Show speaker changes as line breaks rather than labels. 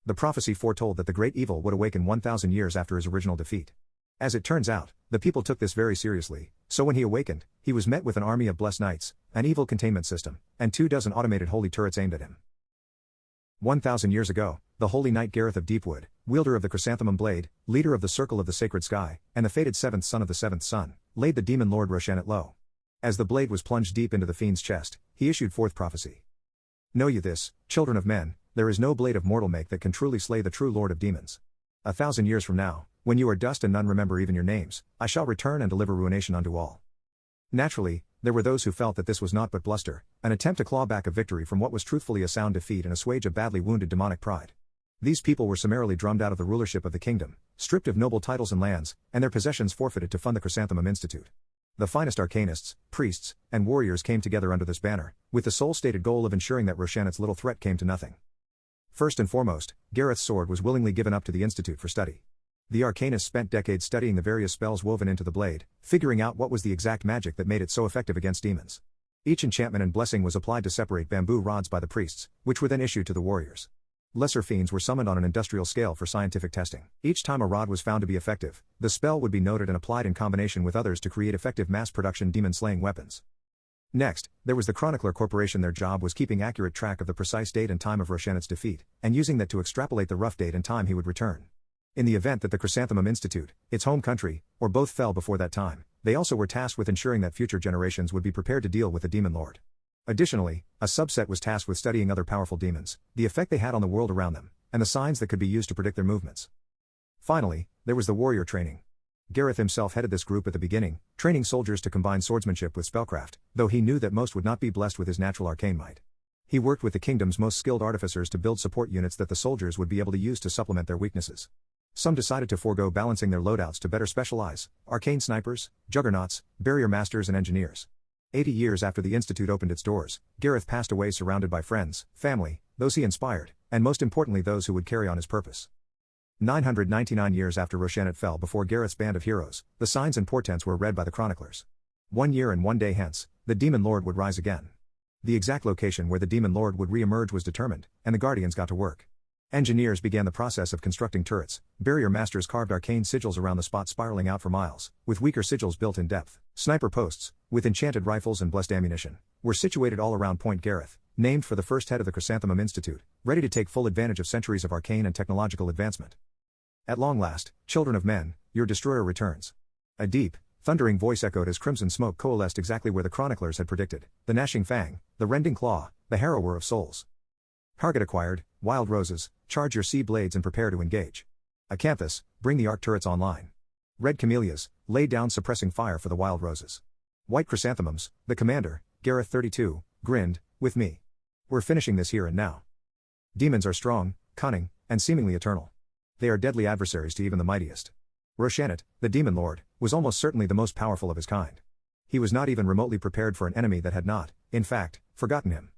The prophecy foretold that the great evil would awaken 1,000 years after his original defeat. As it turns out, the people took this very seriously, so when he awakened, he was met with an army of blessed knights, an evil containment system, and 24 automated holy turrets aimed at him. 1,000 years ago, the holy knight Gareth of Deepwood, wielder of the chrysanthemum blade, leader of the circle of the sacred sky, and the fated seventh son of the seventh sun, laid the demon lord Roshanet low. As the blade was plunged deep into the fiend's chest, he issued forth prophecy. Know ye this, children of men, there is no blade of mortal make that can truly slay the true lord of demons. 1,000 years from now, when you are dust and none remember even your names, I shall return and deliver ruination unto all. Naturally, there were those who felt that this was naught but bluster, an attempt to claw back a victory from what was truthfully a sound defeat and assuage a badly wounded demonic pride. These people were summarily drummed out of the rulership of the kingdom, stripped of noble titles and lands, and their possessions forfeited to fund the Chrysanthemum Institute. The finest arcanists, priests, and warriors came together under this banner, with the sole stated goal of ensuring that Roshanet's little threat came to nothing. First and foremost, Gareth's sword was willingly given up to the Institute for study. The arcanists spent decades studying the various spells woven into the blade, figuring out what was the exact magic that made it so effective against demons. Each enchantment and blessing was applied to separate bamboo rods by the priests, which were then issued to the warriors. Lesser fiends were summoned on an industrial scale for scientific testing. Each time a rod was found to be effective, the spell would be noted and applied in combination with others to create effective mass-production demon-slaying weapons. Next, there was the Chronicler Corporation. Their job was keeping accurate track of the precise date and time of Roshanet's defeat, and using that to extrapolate the rough date and time he would return. In the event that the Chrysanthemum Institute, its home country, or both fell before that time, they also were tasked with ensuring that future generations would be prepared to deal with the Demon Lord. Additionally, a subset was tasked with studying other powerful demons, the effect they had on the world around them, and the signs that could be used to predict their movements. Finally, there was the warrior training. Gareth himself headed this group at the beginning, training soldiers to combine swordsmanship with spellcraft, though he knew that most would not be blessed with his natural arcane might. He worked with the kingdom's most skilled artificers to build support units that the soldiers would be able to use to supplement their weaknesses. Some decided to forego balancing their loadouts to better specialize: arcane snipers, juggernauts, barrier masters and engineers. 80 years after the Institute opened its doors, Gareth passed away surrounded by friends, family, those he inspired, and most importantly those who would carry on his purpose. 999 years after Roshanet fell before Gareth's band of heroes, the signs and portents were read by the chroniclers. 1 year and 1 day hence, the Demon Lord would rise again. The exact location where the Demon Lord would re-emerge was determined, and the Guardians got to work. Engineers began the process of constructing turrets, barrier masters carved arcane sigils around the spot spiraling out for miles, with weaker sigils built in depth. Sniper posts, with enchanted rifles and blessed ammunition, were situated all around Point Gareth, named for the first head of the Chrysanthemum Institute, ready to take full advantage of centuries of arcane and technological advancement. At long last, children of men, your destroyer returns. A deep, thundering voice echoed as crimson smoke coalesced exactly where the chroniclers had predicted: the gnashing fang, the rending claw, the harrower of souls. Target acquired. Wild roses, charge your sea blades and prepare to engage. Acanthus, bring the arc turrets online. Red camellias, lay down suppressing fire for the wild roses. White chrysanthemums, the commander, Gareth 32, grinned, with me. We're finishing this here and now. Demons are strong, cunning, and seemingly eternal. They are deadly adversaries to even the mightiest. Roshanet, the Demon Lord, was almost certainly the most powerful of his kind. He was not even remotely prepared for an enemy that had not, in fact, forgotten him.